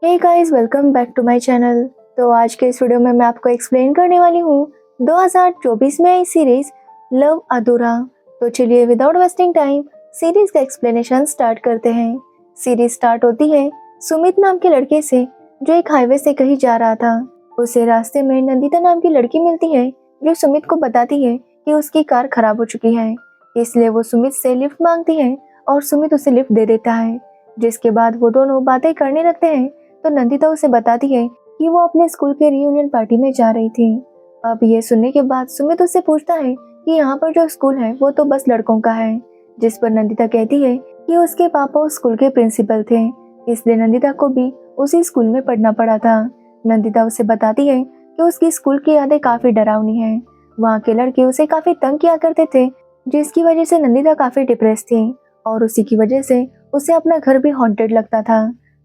Hey guys, welcome back to my channel. तो आज के इस वीडियो में मैं आपको एक्सप्लेन करने वाली हूँ 2024 में आई सीरीज लव अधूरा। तो चलिए विदाउट वेस्टिंग टाइम सीरीज का एक्सप्लेनेशन स्टार्ट करते हैं। सीरीज स्टार्ट होती है सुमित नाम के लड़के से जो एक हाईवे से कहीं जा रहा था। उसे रास्ते में नंदिता नाम की लड़की मिलती है जो सुमित को बताती है कि उसकी कार खराब हो चुकी है, इसलिए वो सुमित से लिफ्ट मांगती है और सुमित उसे लिफ्ट दे देता है। जिसके बाद वो दोनों बातें करने लगते हैं तो नंदिता उसे बताती है कि वो अपने स्कूल के रियूनियन पार्टी में जा रही थी। अब ये सुनने के बाद सुमित उससे पूछता है कि यहाँ पर जो स्कूल है वो तो बस लड़कों का है, जिस पर नंदिता कहती है कि उसके पापा उस स्कूल के प्रिंसिपल थे, इसलिए नंदिता को भी उसी स्कूल में पढ़ना पड़ा था। नंदिता उसे बताती है कि उसकी स्कूल की यादें काफी डरावनी है। वहाँ के लड़के उसे काफी तंग किया करते थे, जिसकी वजह से नंदिता काफी डिप्रेस थी और उसी की वजह से उसे अपना घर भी हॉन्टेड लगता था।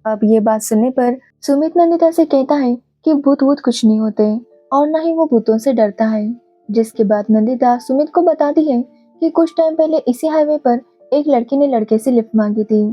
अब ये बात सुनने पर सुमित नंदिता से कहता है कि भूत वूत कुछ नहीं होते और न ही वो भूतों से डरता है। जिसके बाद नंदिता सुमित को बताती है कि कुछ टाइम पहले इसी हाईवे पर एक लड़की ने लड़के से लिफ्ट मांगी थी,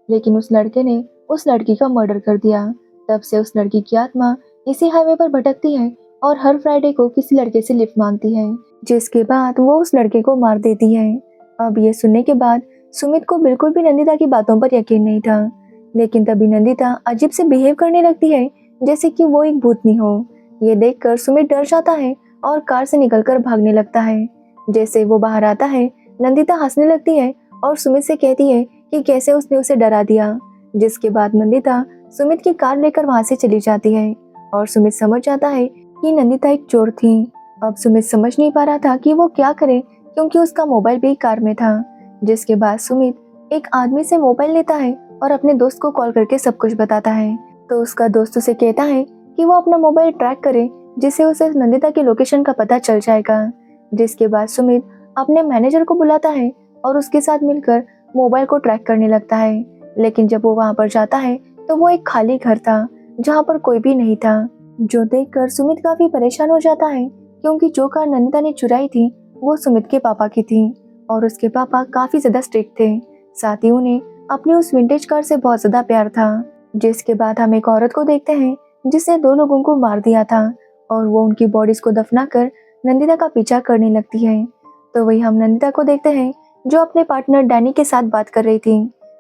लेकिन उस लड़के ने उस लड़की का मर्डर कर दिया। तब से उस लड़की की आत्मा इसी हाईवे पर भटकती है और हर फ्राइडे को किसी लड़के से लिफ्ट मांगती है, जिसके बाद वो उस लड़के को मार देती है। अब ये सुनने के बाद सुमित को बिल्कुल भी नंदिता की बातों पर यकीन नहीं था, लेकिन तभी नंदिता अजीब से बिहेव करने लगती है जैसे कि वो एक भूतनी हो। ये देखकर सुमित डर जाता है और कार से निकलकर भागने लगता है। जैसे वो बाहर आता है नंदिता हंसने लगती है और सुमित से कहती है कि कैसे उसने उसे डरा दिया। जिसके बाद नंदिता सुमित की कार लेकर वहां से चली जाती है और सुमित समझ जाता है कि नंदिता एक चोर थी। अब सुमित समझ नहीं पा रहा था कि वो क्या करे, क्योंकि उसका मोबाइल भी कार में था। जिसके बाद सुमित एक आदमी से मोबाइल लेता है और अपने दोस्त को कॉल करके सब कुछ बताता है। तो उसका दोस्त उसे कहता है कि वो अपना मोबाइल ट्रैक करे, जिससे उसे नंदिता की लोकेशन का पता चल जाएगा। जिसके बाद सुमित अपने मैनेजर को बुलाता है और उसके साथ मिलकर मोबाइल को ट्रैक करने लगता है। लेकिन जब वो वहां पर जाता है तो वो एक खाली घर था जहाँ पर कोई भी नहीं था, जो देखकर सुमित काफी परेशान हो जाता है, क्योंकि जो कार नंदिता ने चुराई थी वो सुमित के पापा की थी और उसके पापा काफी ज्यादा स्ट्रिक्ट थे। साथ ही उन्हें अपनी उस विंटेज कार से बहुत ज्यादा प्यार था। जिसके बाद हम एक औरत को देखते हैं जिसने 2 लोगों को मार दिया था और वो उनकी बॉडीज को दफनाकर नंदिता का पीछा करने लगती है। तो वही हम नंदिता को देखते हैं जो अपने पार्टनर डैनी के साथ बात कर रही थी।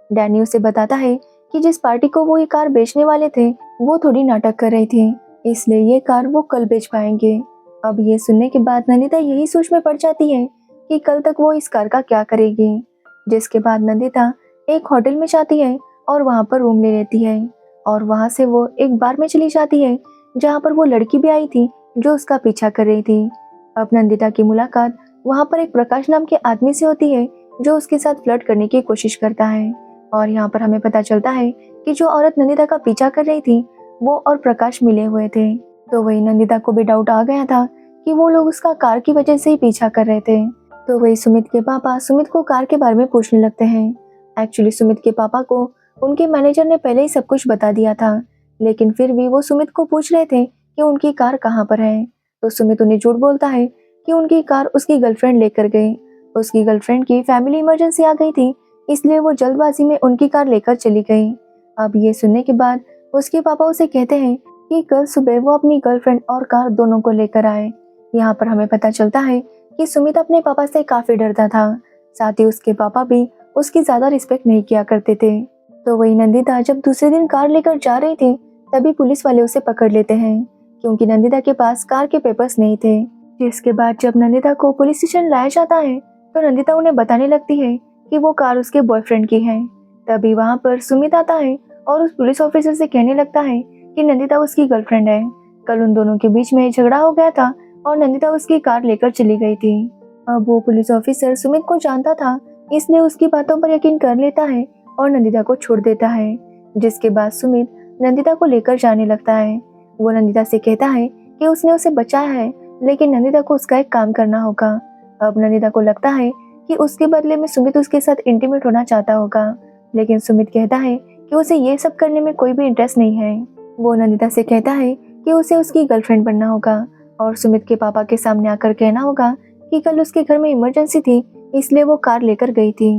डैनी उसे बताता है कि जिस पार्टी को वो ये कार बेचने वाले थे वो थोड़ी नाटक कर रही थी, इसलिए ये कार वो कल बेच पाएंगे। अब ये सुनने के बाद नंदिता यही सोच में पड़ जाती है कि कल तक वो इस कार का क्या करेगी। जिसके बाद नंदिता एक होटल में जाती है और वहां पर रूम ले लेती है और वहां से वो एक बार में चली जाती है जहां पर वो लड़की भी आई थी जो उसका पीछा कर रही थी। अब नंदिता की मुलाकात वहां पर एक प्रकाश नाम के आदमी से होती है जो उसके साथ फ्लर्ट करने की कोशिश करता है और यहाँ पर हमें पता चलता है कि जो औरत नंदिता का पीछा कर रही थी वो और प्रकाश मिले हुए थे। तो वही नंदिता को भी डाउट आ गया था कि वो लोग उसका कार की वजह से ही पीछा कर रहे थे। तो वही सुमित के पापा सुमित को कार के बारे में पूछने लगते हैं। एक्चुअली सुमित के पापा को उनके मैनेजर ने पहले ही सब कुछ बता दिया था, लेकिन फिर भी वो सुमित को पूछ रहे थे कि उनकी कार कहाँ पर है। तो सुमित उन्हें झूठ बोलता है कि उनकी कार उसकी गर्लफ्रेंड लेकर गई। उसकी गर्लफ्रेंड की फैमिली इमरजेंसी आ गई थी, इसलिए वो जल्दबाजी में उनकी कार लेकर चली गई। अब ये सुनने के बाद उसके पापा उसे कहते हैं कि कल सुबह वो अपनी गर्लफ्रेंड और कार दोनों को लेकर आए। यहाँ पर हमें पता चलता है कि सुमित अपने पापा से काफी डरता था, साथ ही उसके पापा भी उसकी ज्यादा रिस्पेक्ट नहीं किया करते थे। तो वही नंदिता जब दूसरे दिन कार लेकर जा रही थी तभी पुलिस वाले उसे पकड़ लेते हैं, क्योंकि नंदिता के पास कार के पेपर्स नहीं थे। जिसके बाद जब नंदिता को पुलिस स्टेशन लाया जाता है तो नंदिता उन्हें बताने लगती है कि वो कार उसके बॉयफ्रेंड की है। तभी वहाँ पर सुमित आता है और उस पुलिस ऑफिसर से कहने लगता है कि नंदिता उसकी गर्लफ्रेंड है। कल उन दोनों के बीच में झगड़ा हो गया था और नंदिता उसकी कार लेकर चली गई थी। अब वो पुलिस ऑफिसर सुमित को जानता था, इसलिए उसकी बातों पर यकीन कर लेता है और नंदिता को छोड़ देता है। जिसके बाद सुमित नंदिता को लेकर जाने लगता है। वो नंदिता से कहता है कि उसने उसे बचाया है, लेकिन नंदिता को उसका एक काम करना होगा। अब नंदिता को लगता है कि उसके बदले में सुमित उसके साथ इंटीमेट होना चाहता होगा, लेकिन सुमित कहता है कि उसे ये सब करने में कोई भी इंटरेस्ट नहीं है। वो नंदिता से कहता है कि उसे उसकी गर्लफ्रेंड बनना होगा और सुमित के पापा के सामने आकर कहना होगा कि कल उसके घर में इमरजेंसी थी, इसलिए वो कार लेकर गई थी।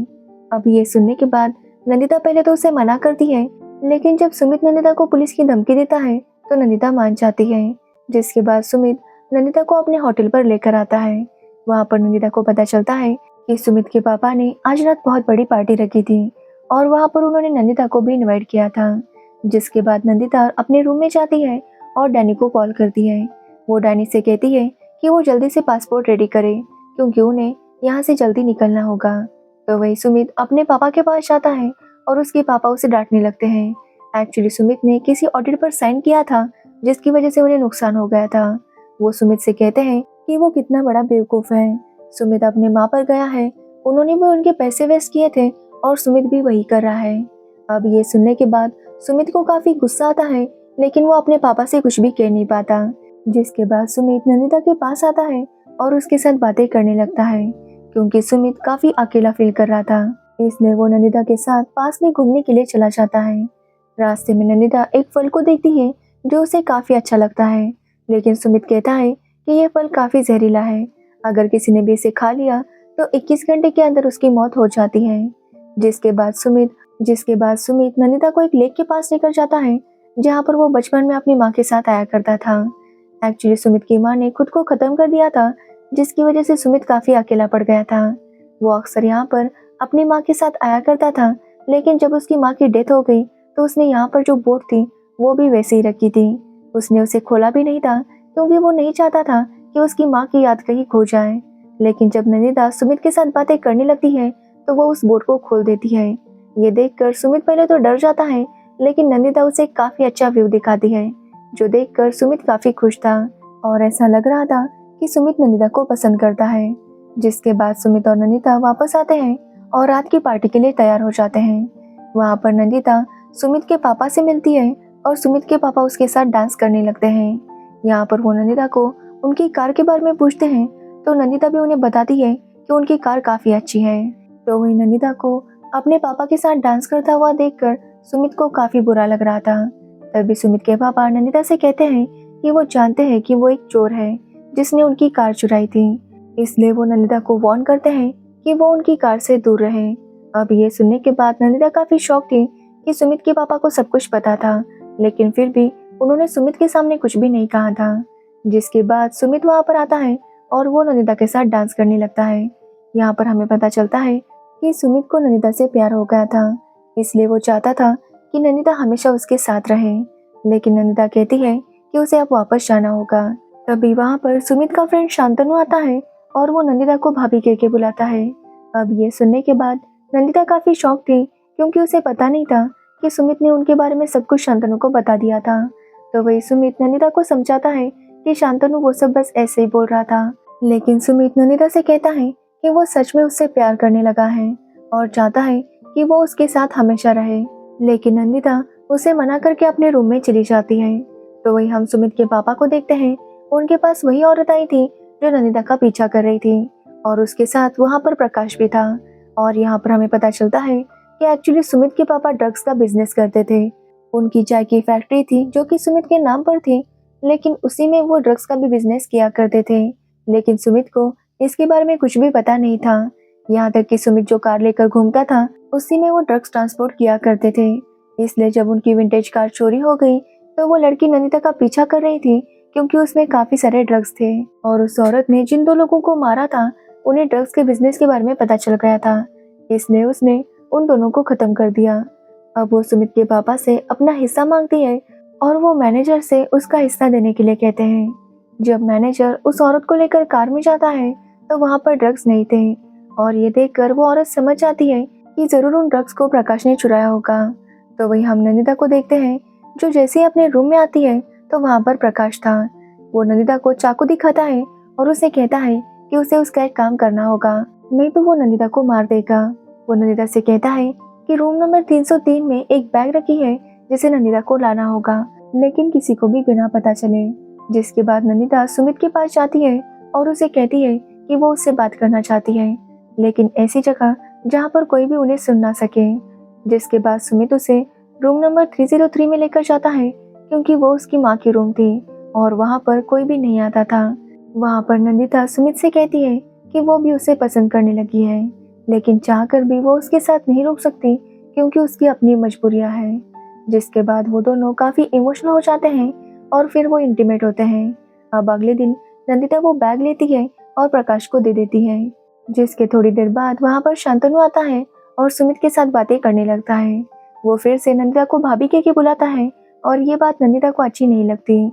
अब ये सुनने के बाद नंदिता पहले तो उसे मना करती है, लेकिन जब सुमित नंदिता को पुलिस की धमकी देता है तो नंदिता मान जाती है। जिसके बाद सुमित नंदिता को अपने होटल पर लेकर आता है। वहाँ पर नंदिता को पता चलता है कि सुमित के पापा ने आज रात बहुत बड़ी पार्टी रखी थी और वहाँ पर उन्होंने नंदिता को भी इनवाइट किया था। जिसके बाद नंदिता अपने रूम में जाती है और डैनी को कॉल करती है। वो डैनी से कहती है कि वो जल्दी से पासपोर्ट रेडी करे क्योंकि उन्हें यहाँ से जल्दी निकलना होगा। तो वही सुमित अपने पापा के पास जाता है और उसके पापा उसे डांटने लगते हैं। एक्चुअली सुमित ने किसी ऑडिट पर साइन किया था जिसकी वजह से उन्हें नुकसान हो गया था। वो सुमित से कहते हैं कि वो कितना बड़ा बेवकूफ़ है। सुमित अपने माँ पर गया है, उन्होंने भी उनके पैसे वेस्ट किए थे और सुमित भी वही कर रहा है। अब ये सुनने के बाद सुमित को काफ़ी गुस्सा आता है, लेकिन वो अपने पापा से कुछ भी कह नहीं पाता। जिसके बाद सुमित नंदिता के पास आता है और उसके साथ बातें करने लगता है क्योंकि सुमित काफ़ी अकेला फील कर रहा था। इसलिए वो नंदिता के साथ पास में घूमने के लिए चला जाता है। रास्ते में नंदिता एक फल को देखती है जो उसे काफ़ी अच्छा लगता है, लेकिन सुमित कहता है कि यह फल काफ़ी जहरीला है, अगर किसी ने भी इसे खा लिया तो 21 घंटे के अंदर उसकी मौत हो जाती है। जिसके बाद सुमित नंदिता को एक लेक के पास लेकर जाता है जहाँ पर वो बचपन में अपनी माँ के साथ आया करता था। एक्चुअली सुमित की माँ ने खुद को ख़त्म कर दिया था, जिसकी वजह से सुमित काफ़ी अकेला पड़ गया था। वो अक्सर यहाँ पर अपनी माँ के साथ आया करता था, लेकिन जब उसकी माँ की डेथ हो गई तो उसने यहाँ पर जो बोट थी वो भी वैसे ही रखी थी। उसने उसे खोला भी नहीं था क्योंकि वो नहीं चाहता था कि उसकी माँ की याद कहीं खो जाए। लेकिन जब नंदिता सुमित के साथ बातें करने लगती है तो वो उस बोट को खोल देती है। ये देखकर सुमित पहले तो डर जाता है, लेकिन नंदिता उसे काफ़ी अच्छा व्यू दिखाती है, जो देखकर सुमित काफ़ी खुश था और ऐसा लग रहा था कि सुमित नंदिता को पसंद करता है। जिसके बाद सुमित और नंदिता वापस आते हैं और रात की पार्टी के लिए तैयार हो जाते हैं। वहाँ पर नंदिता सुमित के पापा से मिलती है और सुमित के पापा उसके साथ डांस करने लगते हैं। यहाँ पर वो नंदिता को उनकी कार के बारे में पूछते हैं तो नंदिता भी उन्हें बताती है कि उनकी कार काफ़ी अच्छी है। तो वही नंदिता को अपने पापा के साथ डांस करता हुआ देखकर सुमित को काफ़ी बुरा लग रहा था। तभी सुमित के पापा नंदिता से कहते हैं कि वो जानते हैं कि वो एक चोर है जिसने उनकी कार चुराई थी, इसलिए वो नंदिता को वार्न करते हैं कि वो उनकी कार से दूर रहे। अब ये सुनने के बाद नंदिता काफ़ी शॉक थी कि सुमित के पापा को सब कुछ पता था, लेकिन फिर भी उन्होंने सुमित के सामने कुछ भी नहीं कहा था। जिसके बाद सुमित वहाँ पर आता है और वो नंदिता के साथ डांस करने लगता है। यहाँ पर हमें पता चलता है कि सुमित को नंदिता से प्यार हो गया था, इसलिए वो चाहता था कि नंदिता हमेशा उसके साथ रहे, लेकिन नंदिता कहती है कि उसे अब वापस जाना होगा। तभी वहाँ पर सुमित का फ्रेंड शांतनु आता है और वो नंदिता को भाभी कह के बुलाता है। अब ये सुनने के बाद नंदिता काफ़ी शॉक थी क्योंकि उसे पता नहीं था कि सुमित ने उनके बारे में सब कुछ शांतनु को बता दिया था। तो वही सुमित नंदिता को समझाता है कि शांतनु वो सब बस ऐसे ही बोल रहा था, लेकिन सुमित नंदिता से कहता है कि वो सच में उससे प्यार करने लगा है और चाहता है कि वो उसके साथ हमेशा रहे, लेकिन नंदिता उसे मना करके अपने रूम में चली जाती है। तो वही हम सुमित के पापा को देखते हैं, उनके पास वही औरत आई थी जो नंदिता का पीछा कर रही थी और उसके साथ वहाँ पर प्रकाश भी था। और यहाँ पर हमें पता चलता है कि एक्चुअली सुमित के पापा ड्रग्स का बिजनेस करते थे। उनकी चाय की फैक्ट्री थी जो कि सुमित के नाम पर थी, लेकिन उसी में वो ड्रग्स का भी बिजनेस किया करते थे, लेकिन सुमित को इसके बारे में कुछ भी पता नहीं था। यहाँ तक कि सुमित जो कार लेकर घूमता था उसी में वो ड्रग्स ट्रांसपोर्ट किया करते थे। इसलिए जब उनकी विंटेज कार चोरी हो गई तो वो लड़की नंदिता का पीछा कर रही थी क्योंकि उसमें काफी सारे ड्रग्स थे और उस औरत ने जिन 2 लोगों को मारा था उन्हें ड्रग्स के बिजनेस के बारे में पता चल गया था, इसलिए उसने उन दोनों को खत्म कर दिया। अब वो सुमित के पापा से अपना हिस्सा मांगती है और वो मैनेजर से उसका हिस्सा देने के लिए कहते हैं। जब मैनेजर उस औरत को लेकर कार में जाता है तो वहाँ पर ड्रग्स नहीं थे और ये देखकर वो औरत समझ जाती है कि जरूर उन ड्रग्स को प्रकाश ने चुराया होगा। तो वही हम नंदिता को देखते हैं जो जैसे ही अपने रूम में आती है तो वहाँ पर प्रकाश था। वो नंदिता को चाकू दिखाता है और उसे कहता है कि उसे उसका एक काम करना होगा, नहीं तो वो नंदिता को मार देगा। वो नंदिता से कहता है कि रूम नंबर 303 में एक बैग रखी है जिसे नंदिता को लाना होगा, लेकिन किसी को भी बिना पता चले। जिसके बाद नंदिता सुमित के पास जाती है और उसे कहती है कि वो उससे बात करना चाहती है, लेकिन ऐसी जगह जहाँ पर कोई भी उन्हें सुन ना सके। जिसके बाद सुमित उसे रूम नंबर 303 में लेकर जाता है क्योंकि वो उसकी माँ की रूम थी और वहाँ पर कोई भी नहीं आता था। वहाँ पर नंदिता सुमित से कहती है कि वो भी उसे पसंद करने लगी है, लेकिन चाहकर भी वो उसके साथ नहीं रुक सकती क्योंकि उसकी अपनी मजबूरियाँ हैं। जिसके बाद वो दोनों काफ़ी इमोशनल हो जाते हैं और फिर वो इंटीमेट होते हैं। अब अगले दिन नंदिता वो बैग लेती है और प्रकाश को दे देती है, जिसके थोड़ी देर बाद वहाँ पर शांतनु आता है और सुमित के साथ बातें करने लगता है। वो फिर से नंदिता को भाभी कह के बुलाता है और ये बात नंदिता को अच्छी नहीं लगती।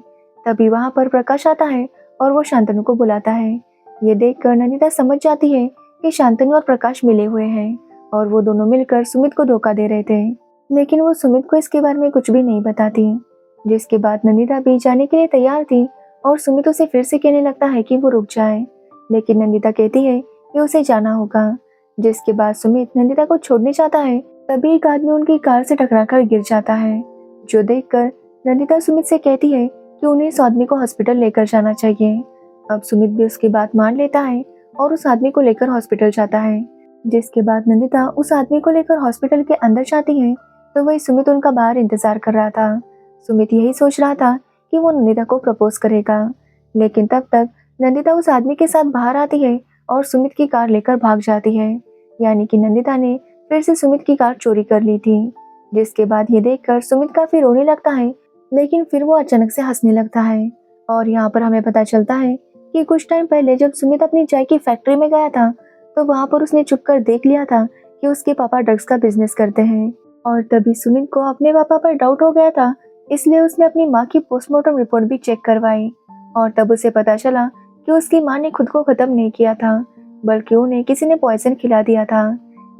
तभी वहाँ पर प्रकाश आता है और वो शांतनु को बुलाता है। ये देखकर नंदिता समझ जाती है कि शांतनु और प्रकाश मिले हुए हैं और वो दोनों मिलकर सुमित को धोखा दे रहे थे, लेकिन वो सुमित को इसके बारे में कुछ भी नहीं बताती। जिसके बाद नंदिता भी जाने के लिए तैयार थी और सुमित उसे फिर से कहने लगता है कि वो रुक जाए, लेकिन नंदिता कहती है कि उसे जाना होगा। जिसके बाद सुमित नंदिता को छोड़ने जाता है, तभी एक आदमी उनकी कार से टकराकर गिर जाता है, जो देखकर नंदिता सुमित से कहती है कि उन्हें इस आदमी को हॉस्पिटल लेकर जाना चाहिए। अब सुमित भी उसकी बात मान लेता है और उस आदमी को लेकर हॉस्पिटल जाता है। जिसके बाद नंदिता उस आदमी को लेकर हॉस्पिटल के अंदर जाती है, तो वही सुमित उनका बाहर इंतजार कर रहा था। सुमित यही सोच रहा था कि वो नंदिता को प्रपोज करेगा, लेकिन तब तक नंदिता उस आदमी के साथ बाहर आती है और सुमित की कार लेकर भाग जाती है। यानी कि नंदिता ने फिर से सुमित की कार चोरी कर ली थी। जिसके बाद ये देखकर सुमित काफी रोने लगता है, लेकिन फिर वो अचानक से हंसने लगता है। और यहाँ पर हमें पता चलता है कि कुछ टाइम पहले जब सुमित अपनी चाय की फैक्ट्री में गया था, तो वहाँ पर उसने छुपकर देख लिया था कि उसके पापा ड्रग्स का बिजनेस करते हैं। और तभी सुमित को अपने पापा पर डाउट हो गया था, इसलिए उसने अपनी माँ की पोस्टमार्टम रिपोर्ट भी चेक करवाई। और तब उसे पता चला कि उसकी माँ ने खुद को खत्म नहीं किया था, बल्कि उन्हें किसी ने पॉइजन खिला दिया था।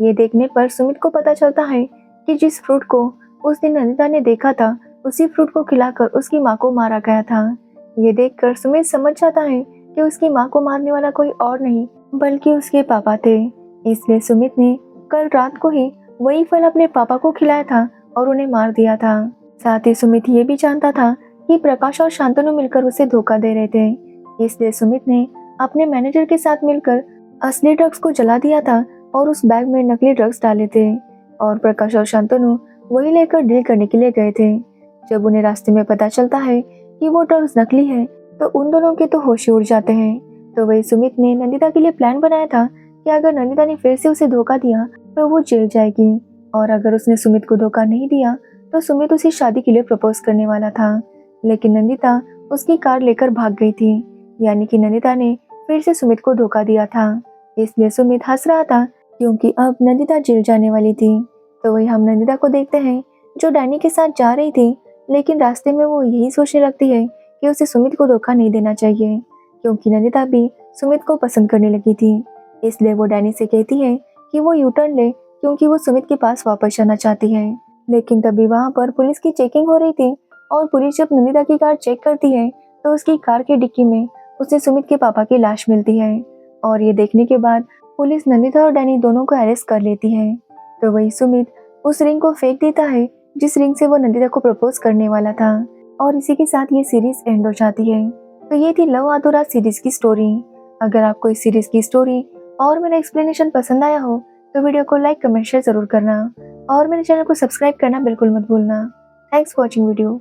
ये देखने पर सुमित को पता चलता है कि जिस फ्रूट को उस दिन नंदिता ने देखा था, उसी फ्रूट को खिलाकर उसकी माँ को मारा गया था। ये देखकर सुमित समझ जाता है कि उसकी माँ को मारने वाला कोई और नहीं बल्कि उसके पापा थे। इसलिए सुमित ने कल रात को ही वही फल अपने पापा को खिलाया था और उन्हें मार दिया था। साथ ही सुमित ये भी जानता था कि प्रकाश और शांतनु मिलकर उसे धोखा दे रहे थे, इसलिए सुमित ने अपने मैनेजर के साथ मिलकर असली ड्रग्स को जला दिया था और उस बैग में नकली ड्रग्स डाले थे। और प्रकाश और शांतनु वही लेकर डील करने के लिए गए थे। जब उन्हें रास्ते में पता चलता है कि वो ड्रग्स नकली है, तो उन दोनों के तो होश ही उड़ जाते हैं। तो वही सुमित ने नंदिता के लिए प्लान बनाया था कि अगर नंदिता ने फिर से उसे धोखा दिया तो वो जेल जाएगी, और अगर उसने सुमित को धोखा नहीं दिया तो सुमित उसे शादी के लिए प्रपोज करने वाला था। लेकिन नंदिता उसकी कार लेकर भाग गई थी, यानी कि नंदिता ने फिर से सुमित को धोखा दिया था। इसलिए सुमित हंस रहा था क्योंकि अब नंदिता जेल जाने वाली थी। तो वही हम नंदिता को देखते हैं जो डैनी के साथ जा रही थी, लेकिन रास्ते में वो यही सोचने लगती है कि उसे सुमित को धोखा नहीं देना चाहिए, क्योंकि नंदिता भी सुमित को पसंद करने लगी थी। इसलिए वो डैनी से कहती है कि वो यू टर्न ले, क्योंकि वो सुमित के पास वापस जाना चाहती है। लेकिन तभी वहाँ पर पुलिस की चेकिंग हो रही थी, और पुलिस जब नंदिता की कार चेक करती है तो उसकी कार की डिक्की में उसे सुमित के पापा की लाश मिलती है। और ये देखने के बाद पुलिस नंदिता और डैनी दोनों को अरेस्ट कर लेती है। तो वही सुमित उस रिंग को फेंक देता है जिस रिंग से वो नंदिता को प्रपोज करने वाला था। और इसी के साथ ये सीरीज एंड हो जाती है। तो ये थी लव अधूरा सीरीज की स्टोरी। अगर आपको इस सीरीज की स्टोरी और मेरा एक्सप्लेनेशन पसंद आया हो तो वीडियो को लाइक कमेंट शेयर जरूर करना, और मेरे चैनल को सब्सक्राइब करना बिल्कुल मत भूलना। Thanks for watching video.